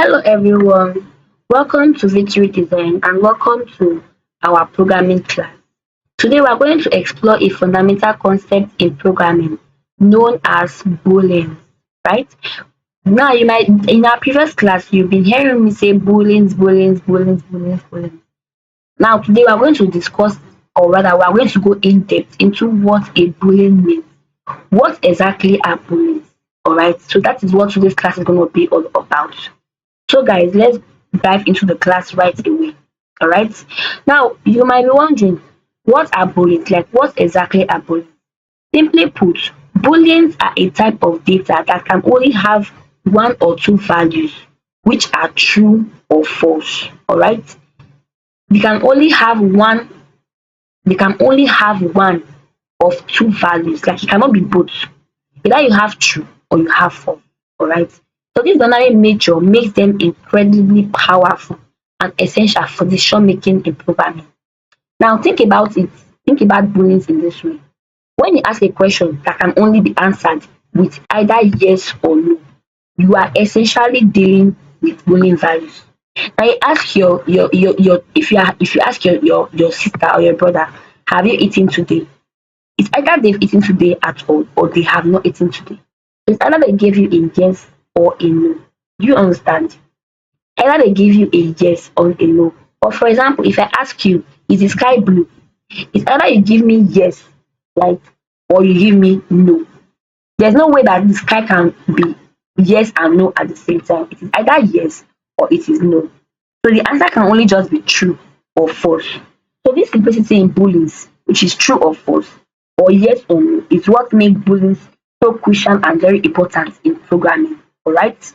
Hello everyone, welcome to Victory Design and welcome to our programming class. Today we are going to explore a fundamental concept in programming known as Booleans, right? Now you might in our previous class you've been hearing me say Booleans. Now today we are going to discuss, or rather we are going to go in depth into what a Boolean means. What exactly are Booleans? Alright, so that is what today's class is going to be all about. So guys, let's dive into the class right away. Alright. Now you might be wondering, what are booleans? Like what exactly are booleans? Simply put, booleans are a type of data that can only have one or two values which are true or false. Alright. They can only have one they can only have one of two values. Like it cannot be both. Either you have true or you have false. Alright. So this binary nature makes them incredibly powerful and essential for decision making in programming. Now think about it. Think about booleans in this way. When you ask a question that can only be answered with either yes or no, you are essentially dealing with boolean values. Now you ask your if you ask your sister or your brother, have you eaten today? It's either they've eaten today at all or they have not eaten today. It's either they gave you a yes or a no. Do you understand? Either they give you a yes or a no. Or for example, if I ask you, is the sky blue? It's either you give me yes, like, or you give me no. There's no way that the sky can be yes and no at the same time. It is either yes or it is no. So the answer can only just be true or false. So this simplicity in booleans, which is true or false, or yes or no, is what makes booleans so crucial and very important in programming. Alright?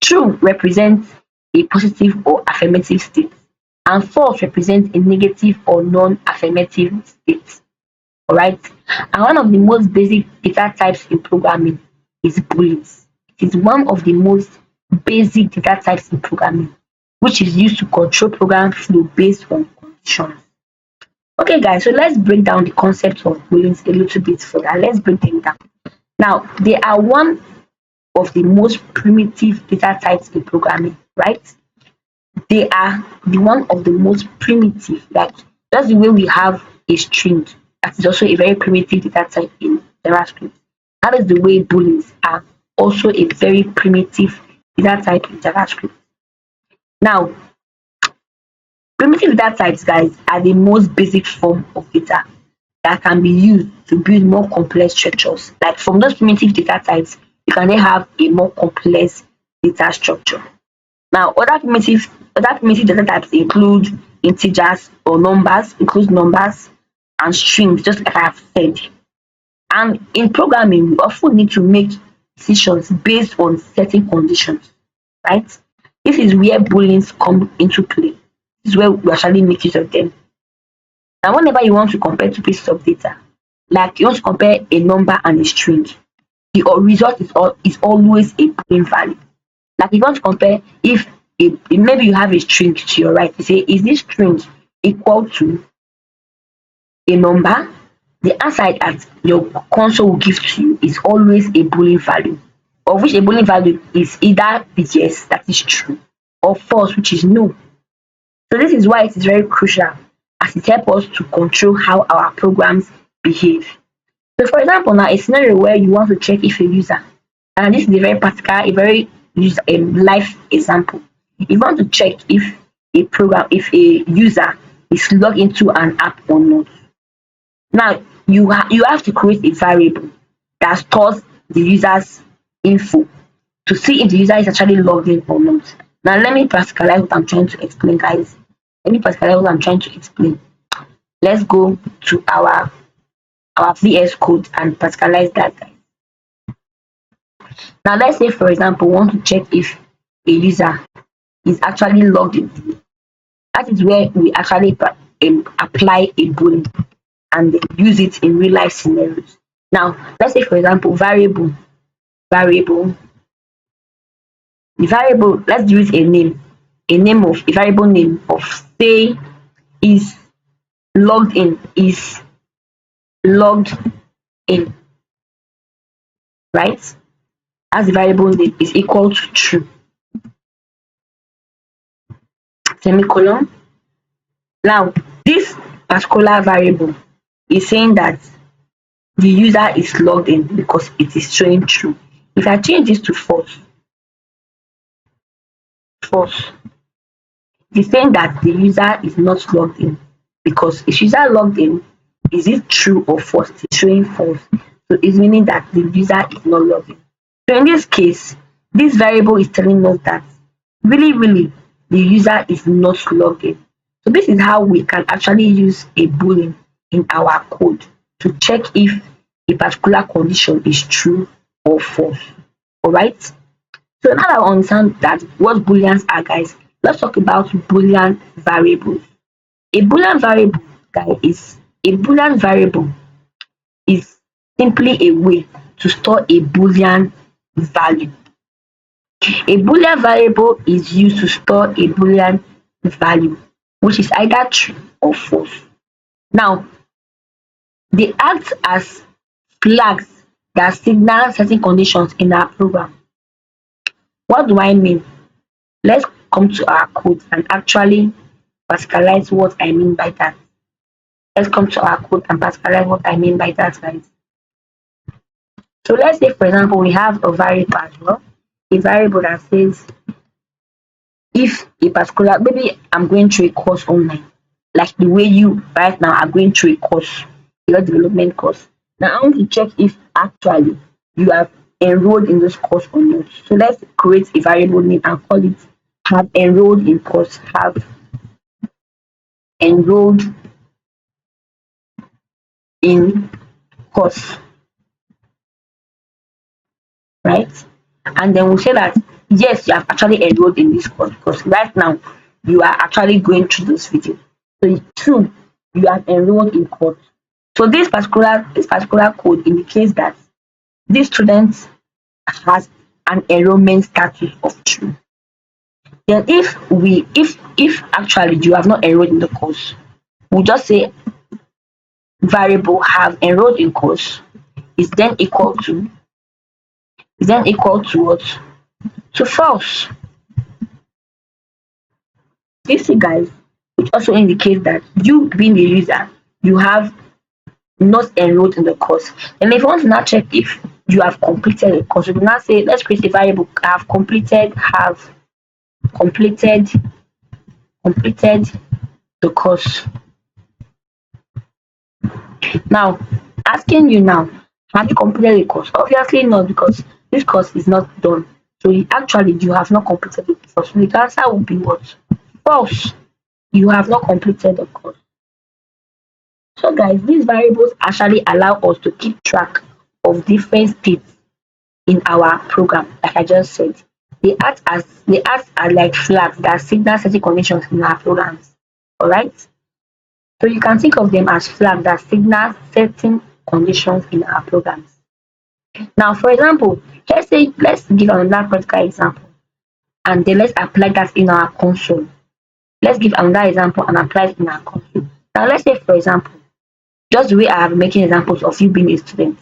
True represents a positive or affirmative state, and false represents a negative or non-affirmative state. Alright? And one of the most basic data types in programming is booleans. It is one of the most basic data types in programming, which is used to control program flow based on conditions. Okay guys, so let's break down the concept of booleans a little bit further. Let's break them down. Now, they are one of the most primitive data types in programming, right? They are the one of the most primitive, like just the way we have a string, that is also a very primitive data type in JavaScript. That is the way booleans are also a very primitive data type in JavaScript. Now, primitive data types, guys, are the most basic form of data that can be used to build more complex structures. Like from those primitive data types, you can then have a more complex data structure. Now, other primitive data types include integers or numbers, includes numbers and strings, just like I have said. And in programming, we often need to make decisions based on certain conditions, right? This is where booleans come into play. This is where we actually make use of them. Now, whenever you want to compare two pieces of data, like you want to compare a number and a string, the result is always a boolean value. Like if you want to compare if maybe you have a string to your right, you say, is this string equal to a number? The answer that your console will give to you is always a boolean value, of which a boolean value is either yes, that is true, or false, which is no. So this is why it is very crucial, as it helps us to control how our programs behave. So for example, now a scenario where you want to check if a user, and this is a very practical, a very life example. If you want to check if if a user is logged into an app or not. Now you have to create a variable that stores the user's info to see if the user is actually logged in or not. Now let me practicalize what I'm trying to explain, guys. Let me practicalize what I'm trying to explain. Let's go to our VS Code and practicalize that, guys. Now let's say for example we want to check if a user is actually logged in. That is where we actually apply a boolean and use it in real life scenarios. Now let's say for example variable the variable, let's use a variable name of say is logged in, right? As the variable name is equal to true. semicolon. Now, this particular variable is saying that the user is logged in because it is showing true. If I change this to false, it's saying that the user is not logged in because if user logged in, is it true or false? It is showing false. So it's meaning that the user is not logged in. So in this case, this variable is telling us that really the user is not logged in. So this is how we can actually use a boolean in our code to check if a particular condition is true or false. Alright. So now that I understand that what booleans are, guys, let's talk about boolean variables. A boolean variable, is simply a way to store a boolean value. A boolean variable is used to store a boolean value, which is either true or false. Now, they act as flags that signal certain conditions in our program. What do I mean? Let's come to our code and actually particularize what I mean by that. Let's come to our code and particularize what I mean by that, guys. So let's say, for example, we have a variable as well. A variable that says if a particular, maybe I'm going through a course online, like the way you right now are going through a course, your development course. Now I want to check if actually you have enrolled in this course or not. So let's create a variable name and call it have enrolled in course, have enrolled in course, right? And then we'll say that yes, you have actually enrolled in this course because right now you are actually going through this video. So it's true, you have enrolled in course. So this particular code indicates that this student has an enrollment status of true. Then if actually you have not enrolled in the course, we'll just say variable have enrolled in course is then equal to what? To false. You see, guys, it also indicates that you being a user, you have not enrolled in the course. And if you want to now check if you have completed a course, you can now say, let's create a variable have completed the course. Now, asking you now, have you completed the course? Obviously not, because this course is not done. So you have not completed the course. So the answer would be what? False. You have not completed the course. So guys, these variables actually allow us to keep track of different states in our program. Like I just said, they act as like flags that signal certain conditions in our programs. All right. So you can think of them as flags that signal certain conditions in our programs. Now, for example, let's give another practical example, and then let's apply that in our console. Let's give another example and apply it in our console. Now, let's say, for example, just the way I am making examples of you being a student,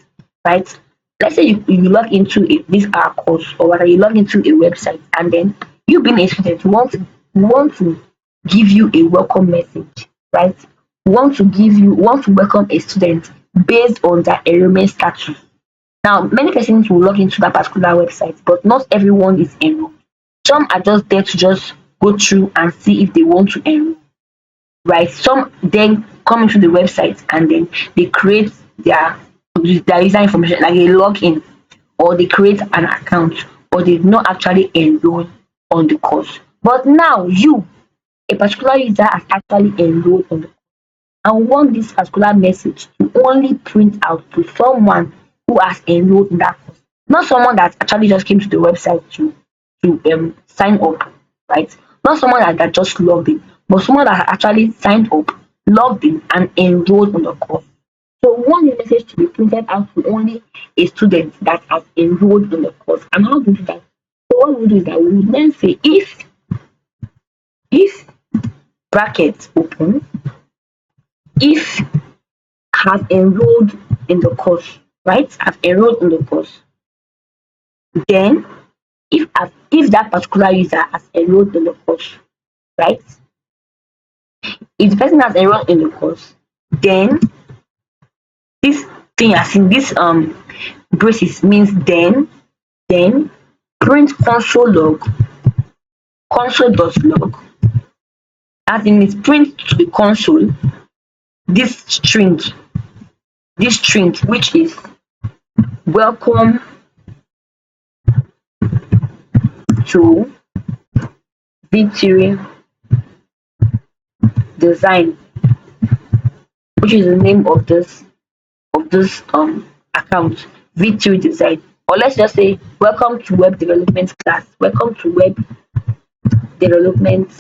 right? Let's say you log into this our course, or whether you log into a website, and then you being a student want to give you a welcome message, right? Want to welcome a student based on their enrollment status. Now, many persons will log into that particular website, but not everyone is enrolled. Some are just there to just go through and see if they want to enroll, right? Some then come into the website and then they create their user information, like they log in or they create an account, or they not actually enroll on the course. But now you, a particular user, has actually enrolled on the course and want this particular message to only print out to someone who has enrolled in that course, not someone that actually just came to the website to sign up, right? Not someone that just logged in, but someone that actually signed up, logged in, and enrolled on the course. So we want the message to be printed out to only a student that has enrolled in the course. And how to do that? So what we do is that we will then say if brackets open, if have enrolled in the course, right? Have enrolled in the course. Then if that particular user has enrolled in the course, right? If the person has enrolled in the course, then this thing as in this braces means then print console.log as in it print to the console this string which is welcome to victory design, which is the name of this account, victory design. Or let's just say welcome to web development class, welcome to web development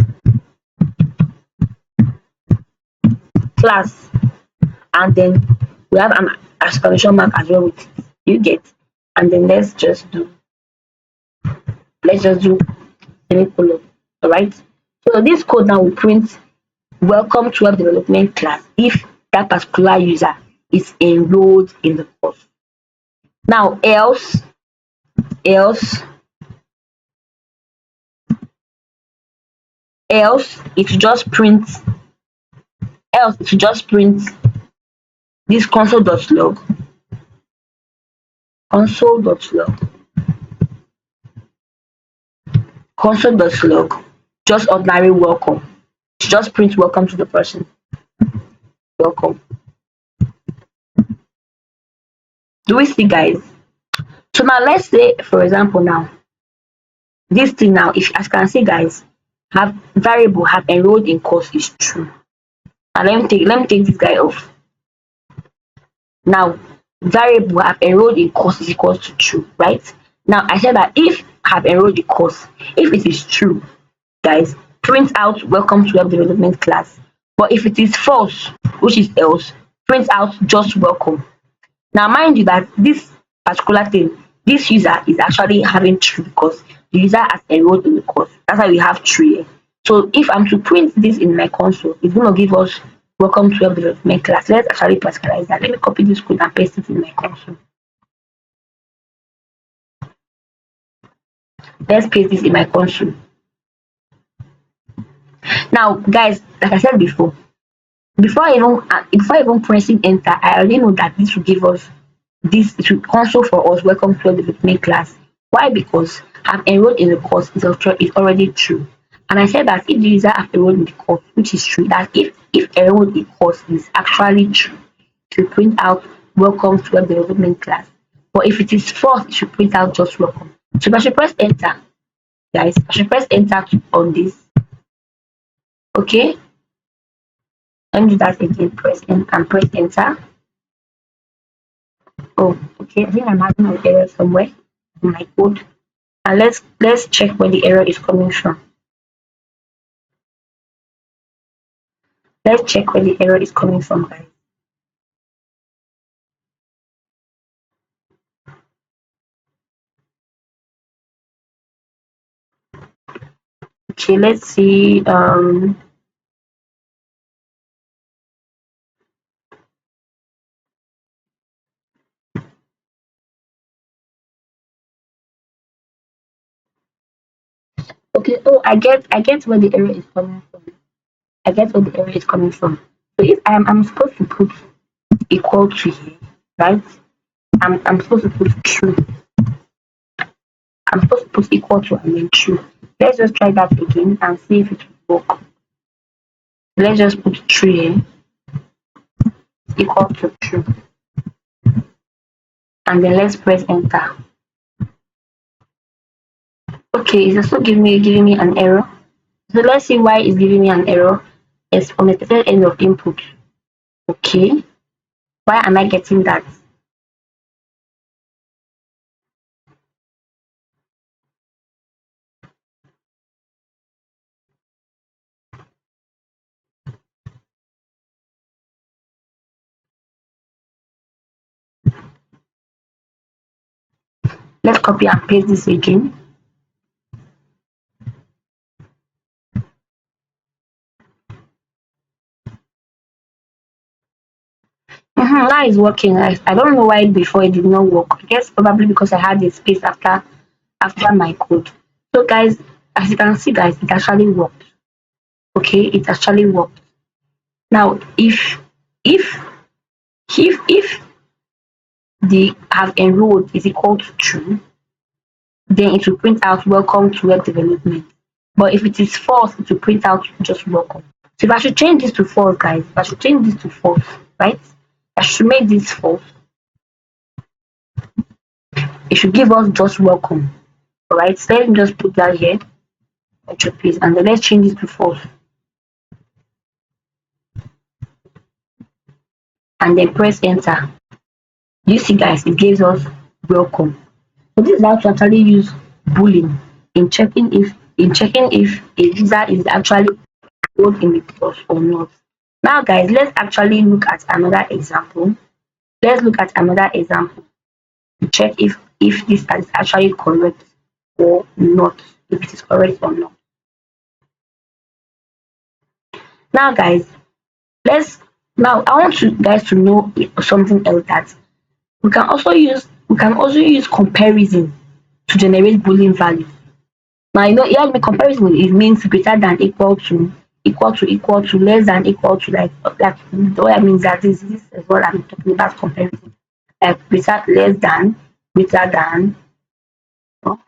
class, and then we have an exclamation mark as well with it. You get, and then let's just do semicolon. All right. So this code now will print welcome to web development class if that particular user is enrolled in the course. Now else it will just print this console.log just ordinary welcome. Just print welcome to the person. Welcome. Do we see, guys? So now let's say, for example, now this thing now, if as you can see, guys, have variable have enrolled in course is true. And let me take this guy off. Now variable have enrolled in course is equals to true, right? Now I said that if have enrolled in course, if it is true, guys, print out welcome to web development class. But if it is false, which is else, print out just welcome. Now mind you that this particular thing, this user is actually having true because the user has enrolled in the course. That's why we have true here. So if I'm to print this in my console, it's going to give us welcome to web development class. Let's actually particularize that. Let me copy this code and paste it in my console. Let's paste this in my console. Now, guys, like I said before even pressing enter, I already know that this will give us this. It will console for us welcome to web development class. Why? Because have enrolled in the course is already true. And I said that if the user have enrolled in the course, which is true, that if enrolled in course is actually true, it should print out welcome to web development class. But if it is false, it should print out just welcome. So I should press enter, guys. I should press enter on this. Okay. Let me do that again. Press enter. Oh, okay. I think I'm having an error somewhere in my code. And let's check where the error is coming from. Let's check where the error is coming from, guys. Okay, let's see. Okay, oh, I get where the error is coming from. I get where the error is coming from. So if I'm supposed to put equal to here, right? I'm supposed to put true. I'm supposed to put equal to and then true. Let's just try that again and see if it will work. Let's just put true here, equal to true. And then let's press enter. Okay, it's also giving me an error. So let's see why it's giving me an error. It's unexpected end of input. Okay, why am I getting that? Let's copy and paste this again. Now it's working. I don't know why before it did not work. I guess probably because I had a space after my code. So guys, as you can see, guys, it actually worked. Okay, it actually worked. Now if the have enrolled is equal to true, then it will print out welcome to web development. But if it is false, it will print out just welcome. So if I should change this to false, guys, if I should change this to false, right? I should make this false. It should give us just welcome. Alright, so let me just put that here, Control please, and then let's change this to false. And then press enter. You see guys, it gives us welcome. So this is how to actually use Boolean in checking if a user is actually enrolled in the course or not. Now guys, let's actually look at another example. Let's look at another example to check if this is actually correct or not, if it is correct or not. Now guys, let's now I want you guys to know something else, that we can also use comparison to generate Boolean values. Now you know here the comparison, it means greater than, equal to, less than, equal to, like what I mean is that this is what I'm talking about, comparison. Like greater than, no,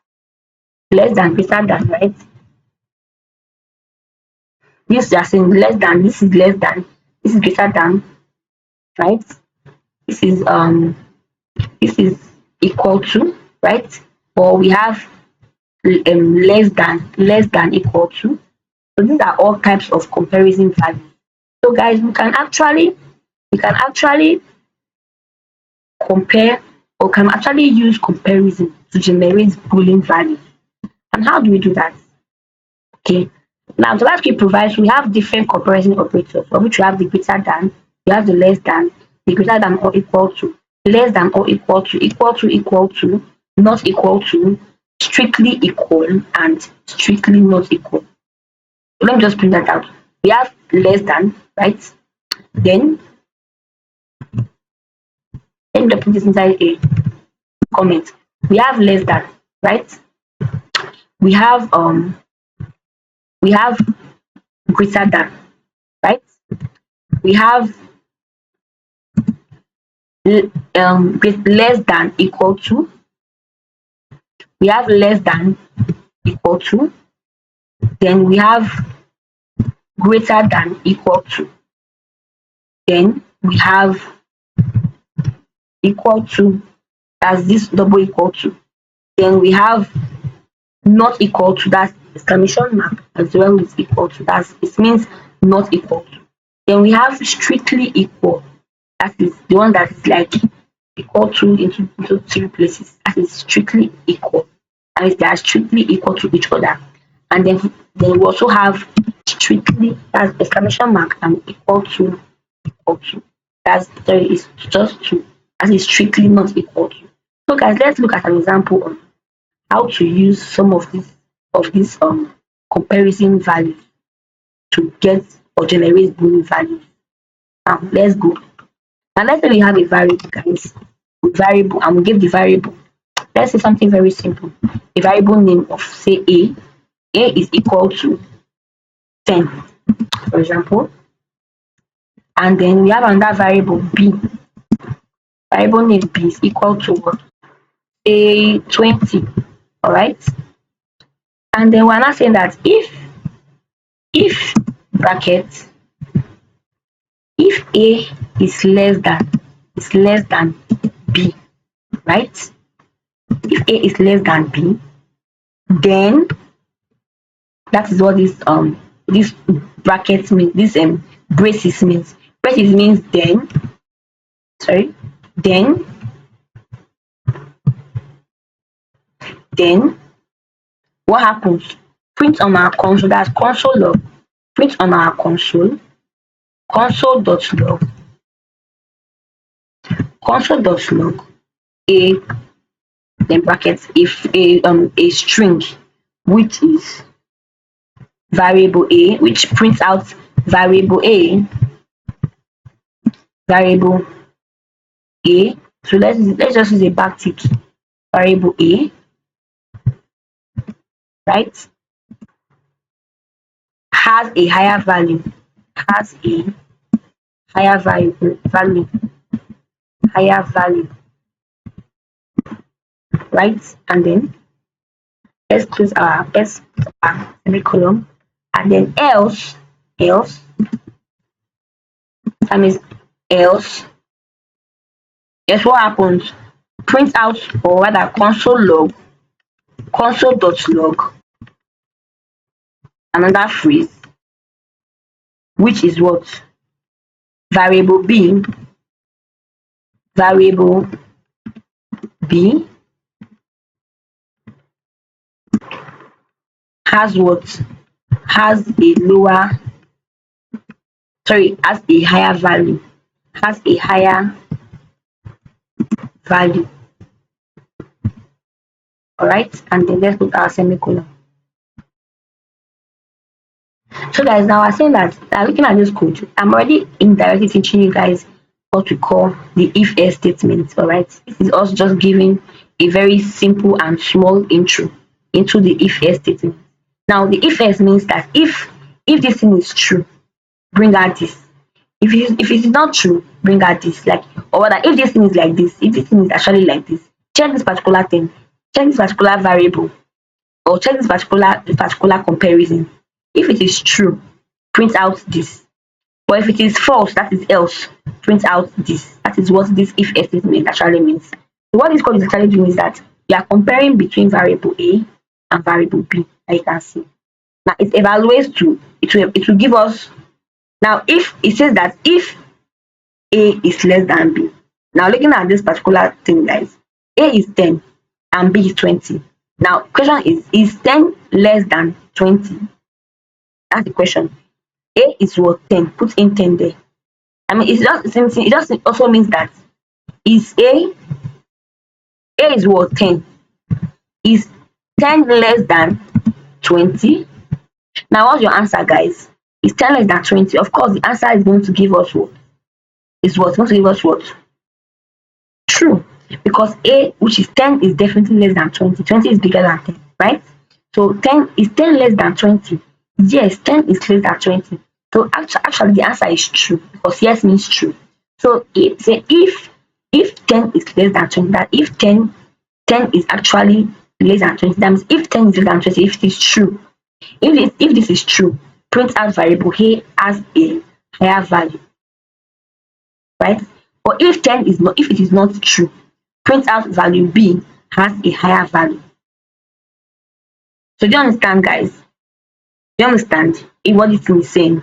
less than, greater than, right? This they are saying less than, this is less than, this is greater than, right? This is this is equal to, right? Or we have less than, equal to. So these are all types of comparison values. So guys, we can actually compare, or can actually use comparison to generate Boolean values. And how do we do that? Okay. Now JavaScript provides, we have different comparison operators, for which we have the greater than, we have the less than, the greater than or equal to, less than or equal to, equal to, not equal to, strictly equal, and strictly not equal. Let me just print that out. We have less than, right? Then let me just put this inside a comment. We have less than, right? We have we have greater than, right? We have less than, equal to. We have less than, equal to. Then we have greater than, equal to. Then we have equal to, that's this double equal to. Then we have not equal to, that's exclamation mark, as well as equal to, that's, it means not equal to. Then we have strictly equal, that is the one that is like equal to into three places, that is strictly equal, and they are strictly equal to each other. And then we also have strictly, that's exclamation mark, and equal to, that's there is just two, that is strictly not equal to. So guys, let's look at an example of how to use some of these comparison values to get or generate Boolean values. Now let's go. Now let's say we have a variable, guys. Variable, and we give the variable. Let's say something very simple. A variable name of, say, A. A is equal to 10, for example. And then we have another variable B. Variable name B is equal to what? Say 20. Alright. And then we're not saying that if bracket, if A is less than B, right? If A is less than B, then that is what this bracket means, this braces means. Braces means then, sorry, then what happens? Print on our console, that's console log. Print on our console, console.log, console.log a, then brackets, if a string, which is variable A, which prints out variable A, variable A. So let's just use a backtick, variable A, right? Has a higher value, has a higher value, higher value, right? And then let's put our semicolon, and then else, that means else, guess what happens? Print out, or rather console.log another phrase, which is what? Variable b, variable b has what? Has a lower, sorry, has a higher value, has a higher value. All right, and then let's put our semicolon. So guys, now I'm saying that looking at this code, I'm already indirectly teaching you guys what we call the if else statement. All right, this is also just giving a very simple and small intro into the if else statement. Now the if else means that if this thing is true, bring out this. If it is not true, bring out this. Like, or rather, if this thing is like this, if this thing is actually like this, check this particular thing, check this particular variable, or check this particular comparison. If it is true, print out this. But if it is false, that is else, print out this. That is what this if else statement actually means. So what this code is actually doing is that you are comparing between variable A and variable B, as you can see. Now it evaluates to it will give us, now if it says that if A is less than B. Now looking at this particular thing, guys, A is 10 and B is 20. Now question is 10 less than 20? That's the question. A is what? 10. Put in 10 there. I mean, it's just the same thing. It just also means that is A is what? 10. Is 10 less than 20? Now what's your answer, guys? Is 10 less than 20? Of course, the answer is going to give us what? Is what? Going to give us what? True. Because A, which is 10, is definitely less than 20. 20 is bigger than 10, right? So 10 is 10 less than 20. Yes, 10 is less than 20. So actually the answer is true, because yes means true. So it's a if 10 is less than 20, that if 10 is actually less than 20, that means if 10 is less than 20, if it is true, if this is true, print out variable A as a higher value, right? But if it is not true, print out value B has a higher value. So do you understand, guys? Do you understand what this thing is saying?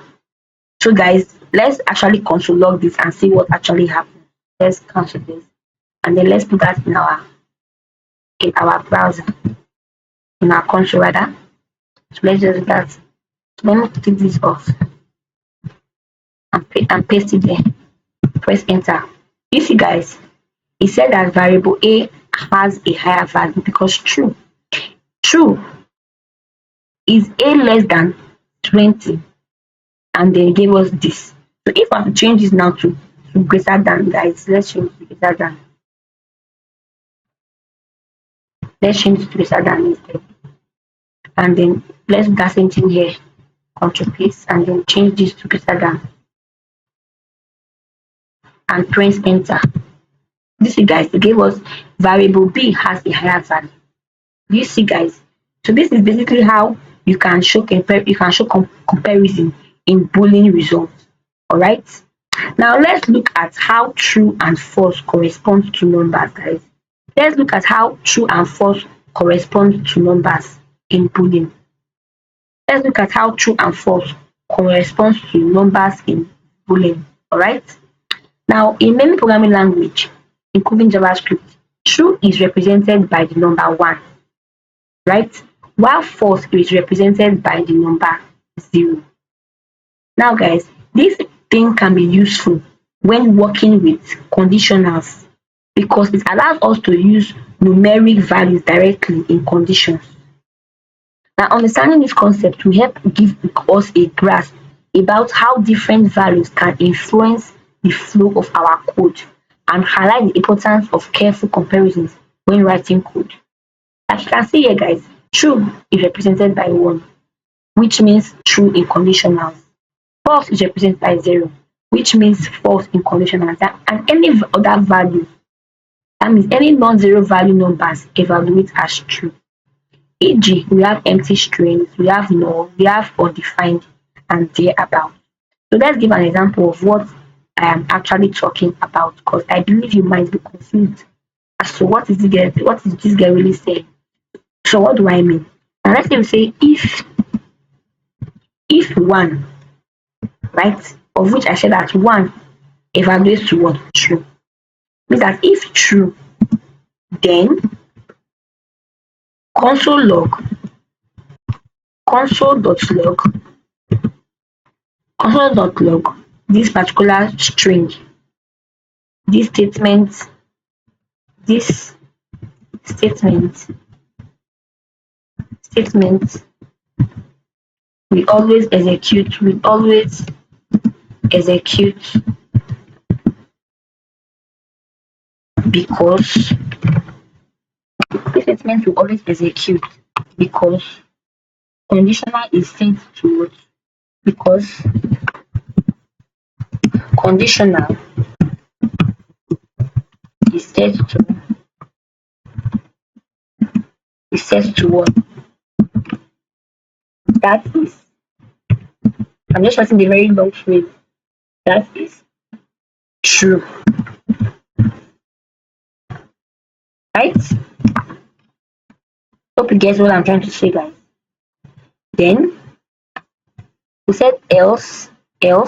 So guys, let's actually console log this and see what actually happened. Let's cancel this, and then let's put that in our browser, in our console rather. So let's just do that. So let me take this off and paste it there. Press enter. You see, guys, it said that variable A has a higher value because true is A less than 20, and then gave us this. So if I change this now to greater than, guys, let's change to greater than. Let's change it to greater than instead. And then let's do that same thing here. Control paste and then change this to greater than. And press enter. You see, guys, it gave us variable B has a higher value. You see, guys. So this is basically how you can show comparison in Boolean results. All right. Now let's look at how true and false correspond to numbers, guys. Let's look at how true and false correspond to numbers in Boolean. Let's look at how true and false corresponds to numbers in Boolean. All right. Now, in many programming language, including JavaScript, true is represented by the number 1, right? While false is represented by the number 0. Now, guys, this thing can be useful when working with conditionals because it allows us to use numeric values directly in conditions. Now, understanding this concept will help give us a grasp about how different values can influence the flow of our code and highlight the importance of careful comparisons when writing code. As you can see here, guys, true is represented by 1, which means true in conditionals. False is represented by 0, which means false in conditional, and any other value, that means any non-zero value numbers evaluate as true. E.g., we have empty strings, we have null, we have undefined, and thereabout. So let's give an example of what I am actually talking about, because I believe you might be confused as to what is this girl really saying. So what do I mean? Now let's say we say if one, right, of which I said that one evaluates to what? True. Means that if true, then console log console.log console.log this particular string, this statement, this statement will always execute because this statement will always execute because conditional is set to what? Because conditional is set to what? That is, I'm just writing the very long phrase. That is true, right? Hope you get what I'm trying to say, guys. Then we said else, or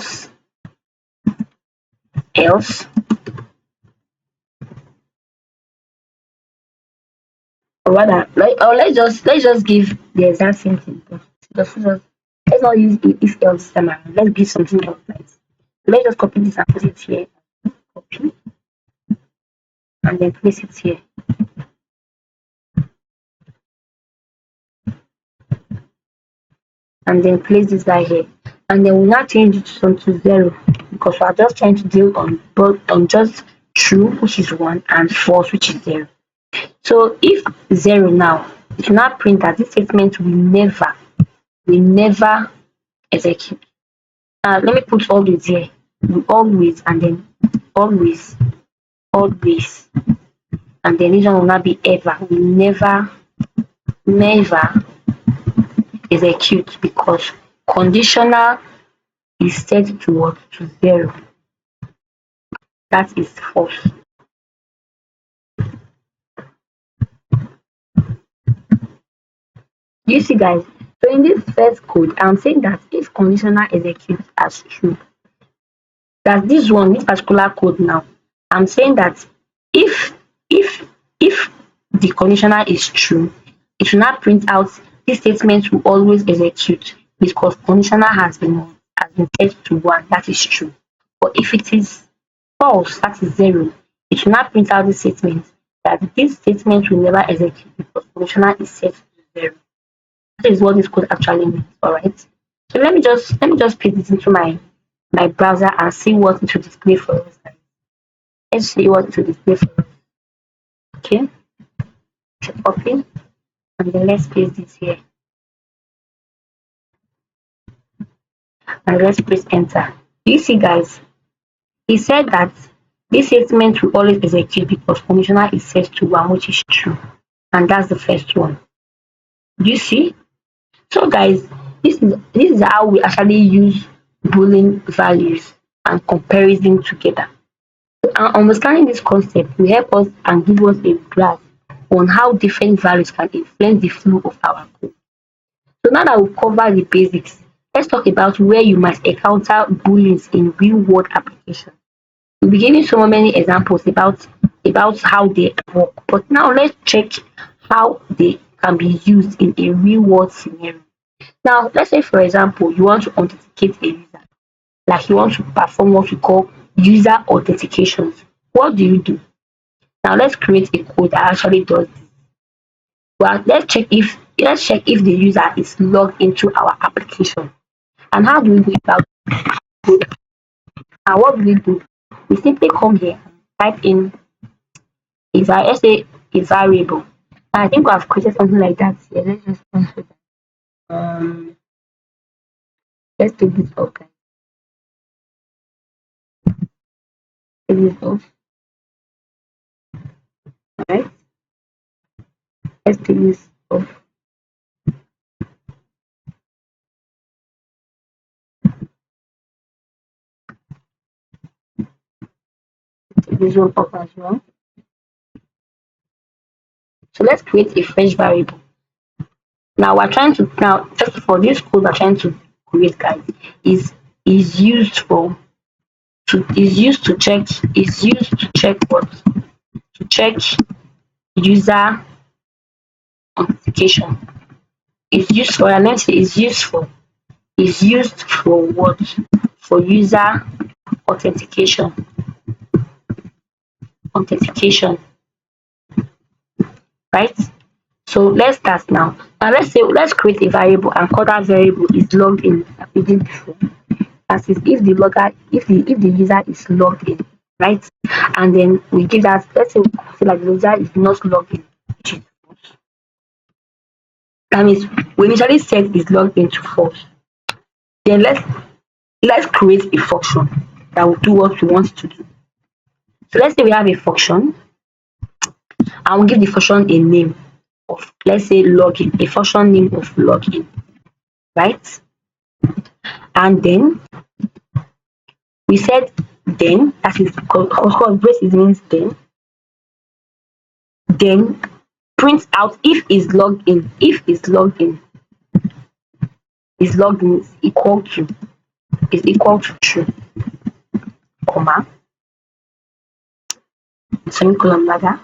rather, let's just give the exact same thing. Let's not use if else this time around. Let's give something else. Right? Let's just copy this and put it here. Copy and then place it here. And then place this guy here. And then we'll now change it to 0 because we are just trying to deal on just true, which is 1, and false, which is 0. So if 0 now, it will not print that this statement will never execute. Let me put always here. Always and then always, and then this one will not be ever. Will never execute because conditional is set to what? To 0. That is false. You see, guys, so in this first code, I'm saying that if conditional executes as true, that this particular code now, I'm saying that if if if the conditional is true, it will not print out this statement will always execute because conditional has been set to 1. That is true. But if it is false, that is 0, it will not print out the statement that this statement will never execute because conditional is set to 0. That is what this code actually means. All right. So let me just paste this into my browser and see what it will display for us. Let's see what it will display for us. Okay. Copy and then let's paste this here and let's press enter. You see, guys, he said that this statement will always execute because conditional is set to 1, which is true, and that's the first one. You see? So, guys, this is how we actually use Boolean values and comparison together. Understanding this concept will help us and give us a grasp on how different values can influence the flow of our code. So now that we've covered the basics, let's talk about where you might encounter Booleans in real-world applications. We'll be giving so many examples about how they work, but now let's check how they can be used in a real-world scenario. Now, let's say, for example, you want to authenticate a user, like you want to perform what we call user authentications. What do? Now, let's create a code that actually does this. Well, let's check if the user is logged into our application. And how do we go about it? And what do we do? We simply come here and type in let's say a variable. And I think we have created something like that here. Let's just cancel that. Let's take this up. take this off. Alright, let's take this off. Take this one off as well. So let's create a fresh variable. Now we're trying to first of all, this code we're trying to create, guys, is used for is used to check what? To check user authentication. It's used for is used for what? For user authentication. Right? So let's start now. Now let's create a variable and call that variable is logged in like we did before. That is if the user is logged in, right? And then we give that, let's say we say like the user is not logged in, which is false. That means we initially set is logged in to false. Then let's create a function that will do what we want it to do. So let's say we have a function and we'll give the function a name of, let's say, login, a function name of login, right? And then we said then, that is because braces means then print out if is logged in, is logged in is equal to true, comma, semicolon rather.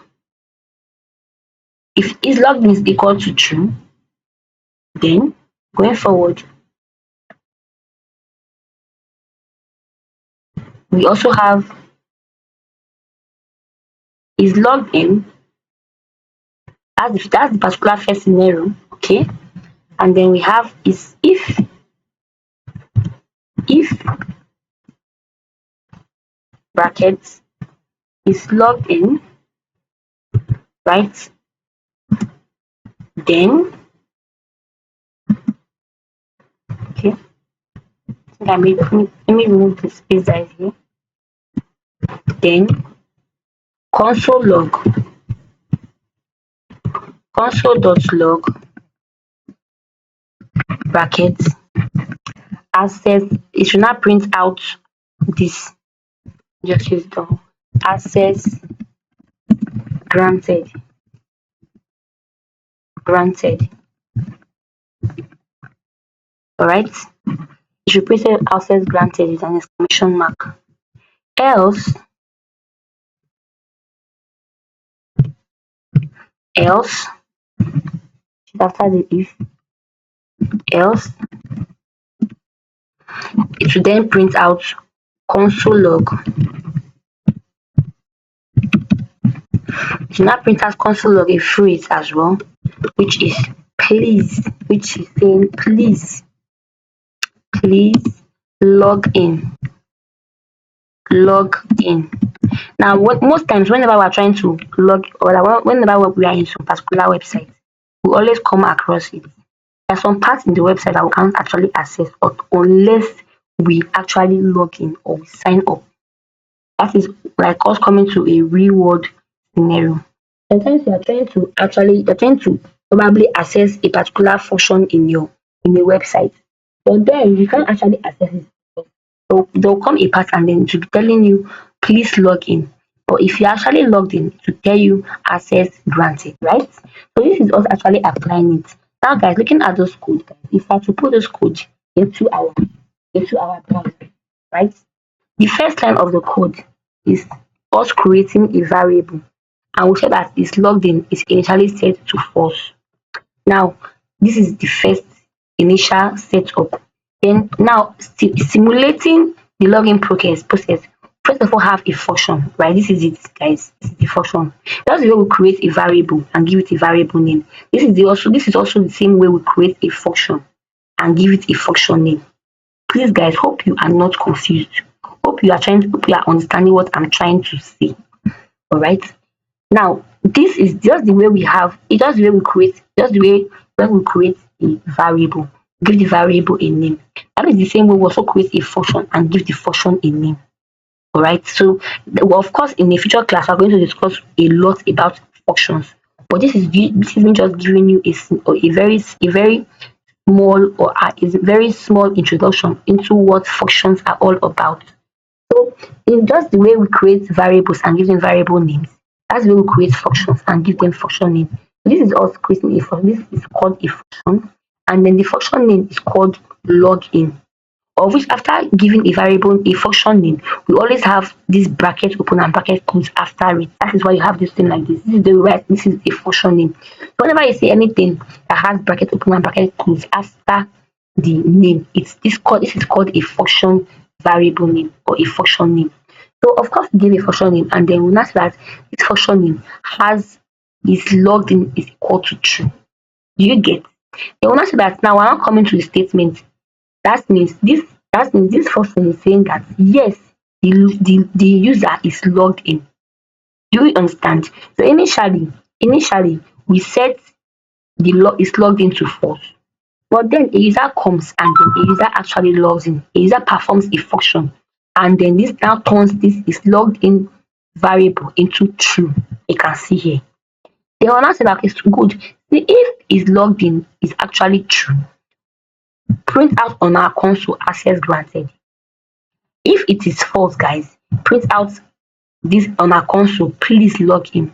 If is logged in is equal to true, then going forward we also have is logged in. That's the particular first scenario, okay? And then we have is if brackets is logged in, right? Then okay, let me remove the space that is here. Then console.log brackets access, it should not print out this, just use the access granted. All right, you should print access granted with an exclamation mark. Else after the if, else it will then print out console.log. It will not print out console.log a phrase as well, which is saying please log in. Now most times whenever we're trying to log, or whenever we are in some particular website, we always come across it. There are some parts in the website that we can't actually access unless we actually log in or we sign up. That is like us coming to a real world scenario. Sometimes you're trying to probably access a particular function in a website, but then you can't actually access it. So there'll come a part and then it will be telling you please log in. But if you actually logged in, to tell you access granted, right? So this is us actually applying it. Now guys, looking at those codes, guys, if I were to put those codes into our browser, right? The first line of the code is us creating a variable, and we say that is logged in is initially set to false. Now this is the first initial setup. Then now simulating the login process, first of all have a function, right? This is it, guys. This is the function. That's the way we create a variable and give it a variable name. This is also the same way we create a function and give it a function name. Please guys, hope you are not confused. Hope you are understanding what I'm trying to say. All right. Now this is just the way we create a variable, give the variable a name. That is the same way we also create a function and give the function a name. All right. So, well, of course, in a future class, we're going to discuss a lot about functions. But this is me just giving you a very small or is a very small introduction into what functions are all about. So, in just the way we create variables and give them variable names, that's the way we create functions and give them function names. So this is us creating a function. This is called a function, and then the function name is called login. Of which after giving a variable a function name, we always have this bracket open and bracket close after it. That is why you have this thing like this. This is a function name. So whenever you see anything that has bracket open and bracket close after the name, this is called a function variable name or a function name. So of course we give a function name and then we know that this function name has is logged in is equal to true. Do you get? Then we now say that now we're not coming to the statement. That means this function is saying that yes, the user is logged in. Do you understand? So initially we set the log is logged in to false. But then a user comes and then a user actually logs in. A user performs a function and then this now turns this is logged in variable into true. You can see here. Then we'll now say that it's good. See if is logged in is actually true. Print out on our console access granted. If it is false, guys, print out this on our console, please log in.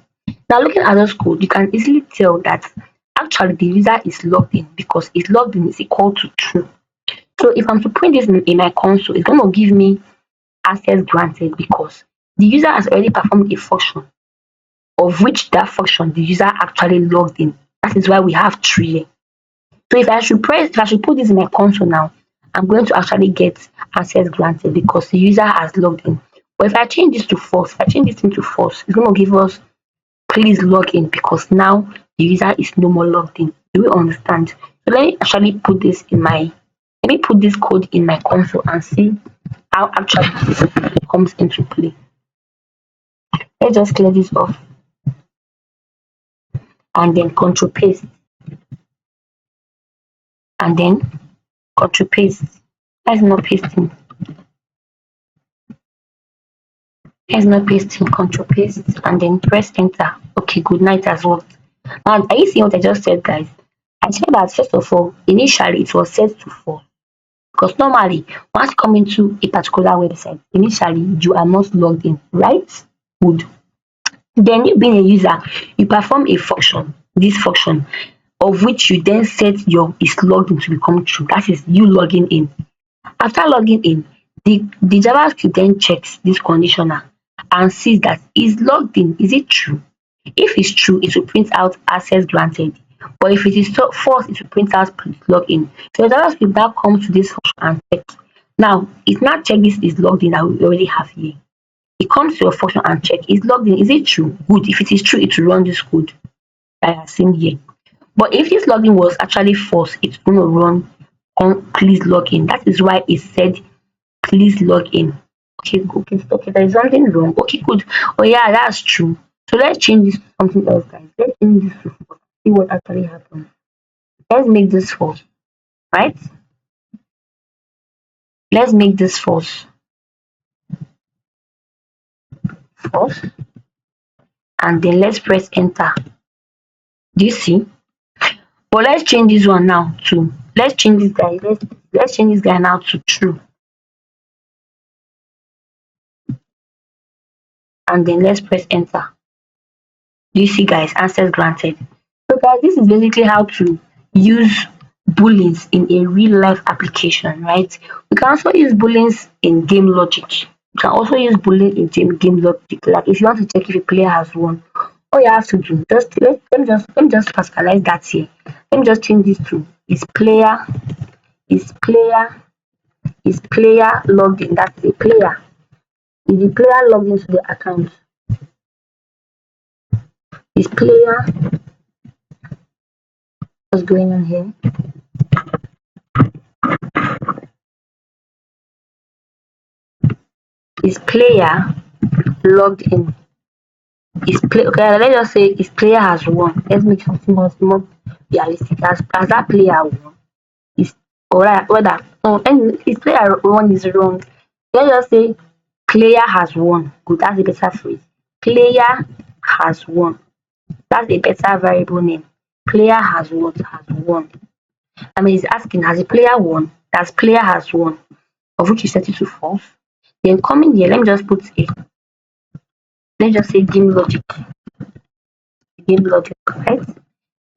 Now looking at this code, you can easily tell that actually the user is logged in because is logged in is equal to true. So if I'm to print this in my console, it's going to give me access granted because the user has already performed a function of which that function the user actually logged in. That is why we have true here. So if I should put this in my console now, I'm going to actually get access granted because the user has logged in. But if I change this to false, if I change this into false, it's going to give us please log in because now the user is no more logged in. Do you understand? So let me actually put this in my let me put this code in my console and see how actually this comes into play. Let's just clear this off and then control paste and then control paste. That's not pasting. Let's not pasting, control paste and then press enter. Okay, good night as well. Now, are you seeing what I just said, guys? I said that first of all, initially it was set to false because normally once you come into a particular website, initially you are not logged in, right? Good. Then you being a user, you perform a function, this function, of which you then set your is logged in to become true. That is you logging in. After logging in, the JavaScript then checks this conditional and sees that is logged in. Is it true? If it's true, it will print out access granted. But if it is false, it will print out please log in. So the JavaScript now comes to this function and checks. Now, it now check this is logged in that we already have here. It comes to your function and check is logged in. Is it true? Good. If it is true, it will run this code that I have seen here. But if this login was actually false, it's going to run on please log in. That is why it said please log in. Okay, there is something wrong. Okay, good. Oh yeah, that's true. So let's change this to something else, guys. Let's change this to false. See what actually happens. Let's make this false, right? Let's make this false. False. And then let's press enter. Do you see? But let's change this one now to let's change this guy. Let's change this guy now to true. And then let's press enter. Do you see, guys? Access granted. So guys, this is basically how to use booleans in a real life application, right? We can also use booleans in game logic. You can also use boolean in game logic. Like if you want to check if a player has won, all you have to do let me just pascalize that here. Let me just change this to is player logged in. That's a player. Is the player logged into the account? Is player what's going on here? Is player logged in? Is play okay? Let's just say his player has won. Let's make something more realistic. Has that player won? Is or whether no, and his player won is wrong. Let's just say Player has won. Good, that's a better phrase. Player has won. That's a better variable name. Player has what? Has won. I mean, it's asking, has the player won? That's player has won, of which you set it to false. Then coming here, let me just put a, let's just say game logic. Game logic, right?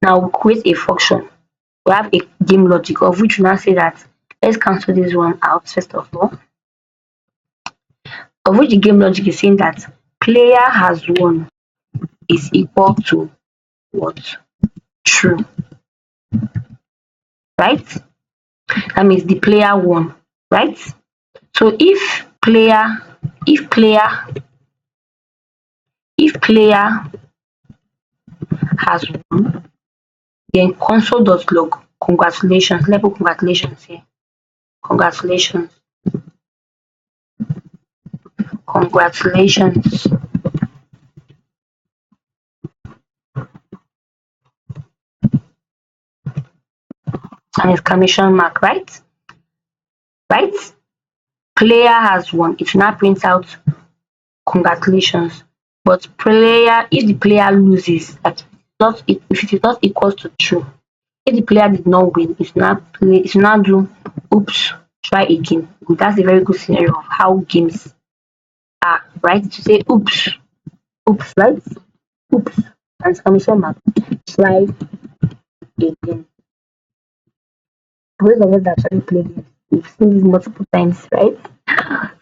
Now we create a function. We have a game logic, of which we now say that, let's cancel this one out first of all. Of which the game logic is saying that player has won is equal to what? True, right? That means the player won, right? So if player has won, then console.log congratulations. Let's put congratulations here. Congratulations. Congratulations. And exclamation mark, right? Right? Player has won. It will not print out congratulations. But player, if the player loses, if it is not equal to true, if the player did not win, it will not do oops, try again. That's a very good scenario of how games are, right? To say oops, oops, right? Oops, and exclamation mark, try again. Those of us that actually play games, we've seen this multiple times, right?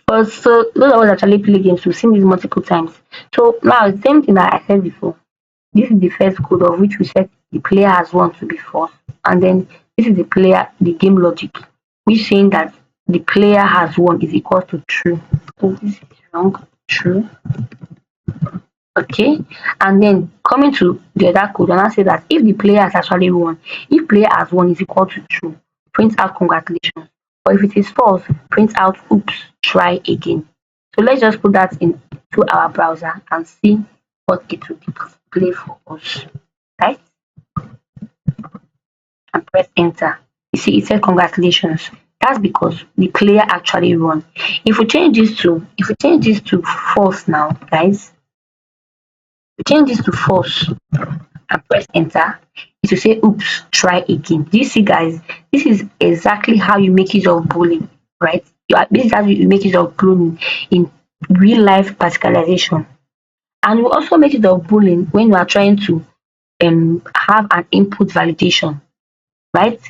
But so those of us that actually play games, we've seen this multiple times. So now the same thing that I said before. This is the first code of which we set the player has won to be false, and then this is the game logic, which saying that the player has won is equal to true. So this is wrong, true. Okay, and then coming to the other code, and I say that if the player has actually won, if player has won is equal to true, print out congratulations. Or if it is false, print out oops, try again. So let's just put that into our browser and see what it will display for us. Right? And press enter. You see it said congratulations. That's because the player actually won. If we change this to false now, guys, we change this to false and press enter, it will say oops, try again. Do you see, guys? This is exactly how you make use of Boolean, right? This is how you make use of Boolean in real life partialization. And you also make use of Boolean when you are trying to have an input validation, right?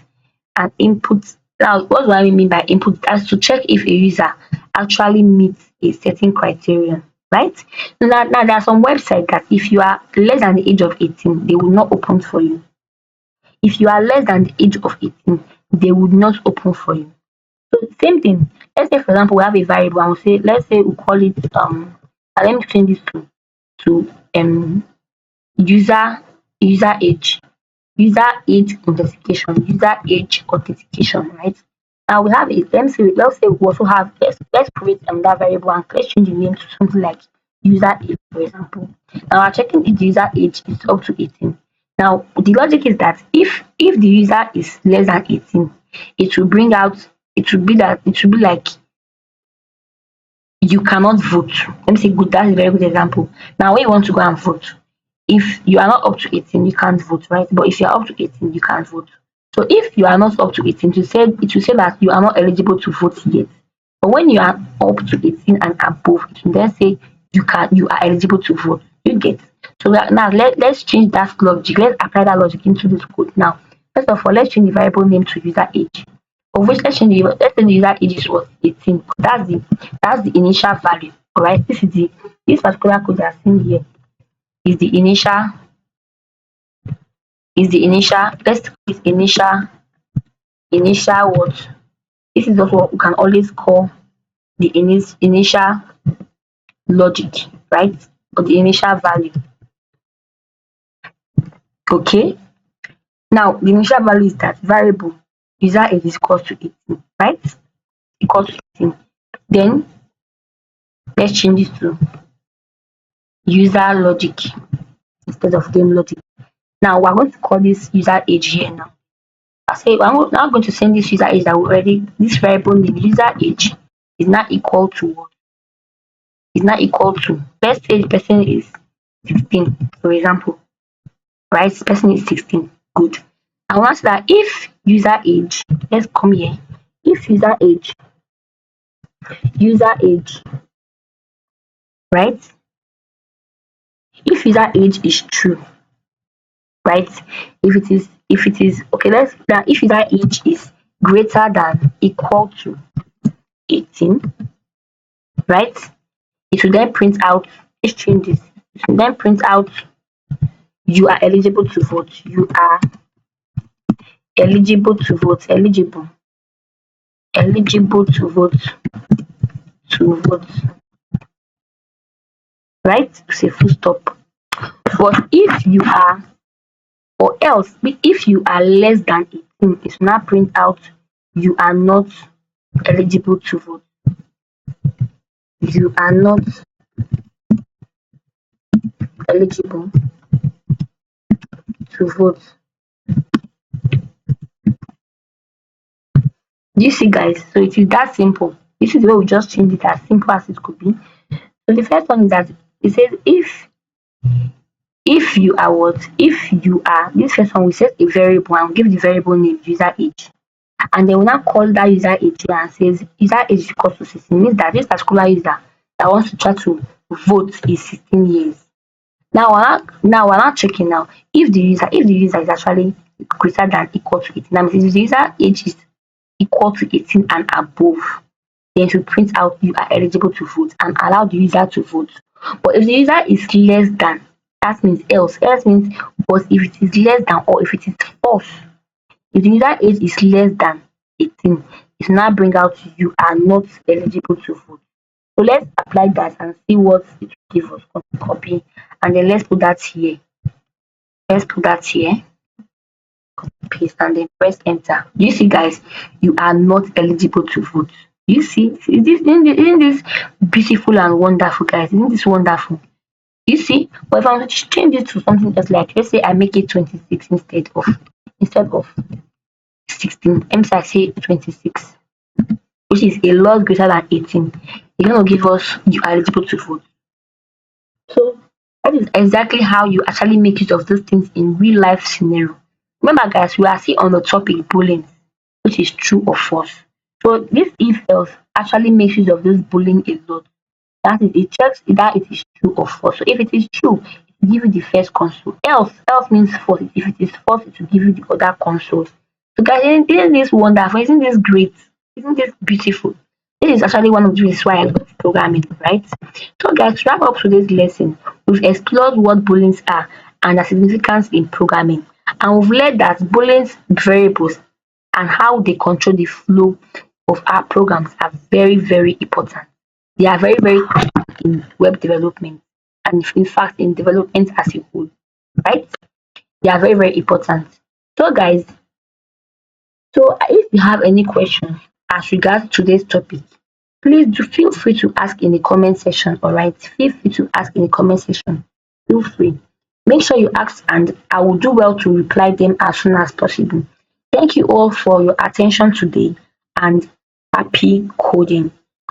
An input. Now, what do I mean by input? That's to check if a user actually meets a certain criterion, right? Now there are some websites that if you are less than the age of 18, they will not open for you. If you are less than the age of 18, they would not open for you. So same thing. Let's say for example we have a variable and we say, let's say we call it let me change this to user age. User age authentication, right? Now we have it. Let's say we also have, let's create that variable and let's change the name to something like user age, for example. Now we're checking if the user age is up to 18. Now the logic is that if the user is less than 18, it will bring out, it will be like you cannot vote. Let me say good, that's a very good example. Now when you want to go and vote, if you are not up to 18, you can't vote, right? But if you are up to 18, you can vote. So if you are not up to 18, it will say that you are not eligible to vote yet. But when you are up to 18 and above, it will then say you are eligible to vote. You get. So now let's change that logic. Let's apply that logic into this code. Now, first of all, let's change the variable name to user age. Of which let's say the user age is what, 18. That's the initial value. Alright, this particular code you are seeing here is the initial, let's use initial what? This is what we can always call the initial logic, right? Or the initial value. Okay. Now the initial value is that variable user age is equal to 18, right? Equal to 18. Then let's change it to user logic instead of game logic. Now we're going to call this user age here now. I say I'm now going to send this user age that we already, this variable name user age is now equal to what? is now equal to, let's say the person is 16, for example, right? This person is 16. Good. I want that if user age, let's come here. If user age, right? If user age is true, right? If it is okay, let's now if user age is greater than equal to 18, right? It will then print out, let's change this. It will then print out you are eligible to vote. You are eligible to vote. Eligible to vote, right? Say full stop. But if you are, or else if you are less than 18, it will now print out you are not eligible to vote. You are not eligible to vote. Do you see, guys? So it is that simple. This is the way we just change it, as simple as it could be. So the first one is that it says if you are what? If you are, this first one we set a variable and we give the variable name user age. And then we now call that user age here and says user age is equal to 16. Means that this particular user that wants to try to vote is 16 years. Now we're not checking now if the user is actually greater than equal to 18. That means if the user age is equal to 18 and above, then to print out you are eligible to vote and allow the user to vote. But if the user is less than, that means else. Else means but if it is less than or if it is false, if the user age is less than 18, it will now bring out you are not eligible to vote. So let's apply that and see what it will give us. Copy and then let's put that here. Let's put that here. Paste and then press enter. You see, guys, you are not eligible to vote. You see, isn't this beautiful and wonderful, guys? Isn't this wonderful? You see, but if I want to change it to something else, like let's say I make it 26 instead of 16. Let me say I say 26, which is a lot greater than 18. It's gonna give us you are eligible to vote. So that is exactly how you actually make use of those things in real life scenario. Remember, guys, we are still on the topic Boolean, which is true or false. So this if else actually makes use of this Boolean a lot. That is, it checks either it is true or false. So if it is true, it will give you the first console. Else means false. If it is false, it will give you the other consoles. So guys, isn't this wonderful? Isn't this great? Isn't this beautiful? This is actually one of the reasons why I love programming, right? So guys, to wrap up today's lesson, we've explored what Booleans are and their significance in programming. And we've learned that Booleans variables and how they control the flow of our programs are very, very important. They are very, very important in web development and in fact in development as a whole, right? They are very, very important. So guys, so if you have any questions as regards today's topic, please do feel free to ask in the comment section. All right, feel free to ask in the comment section. Feel free. Make sure you ask and I will do well to reply them as soon as possible. Thank you all for your attention today and happy coding.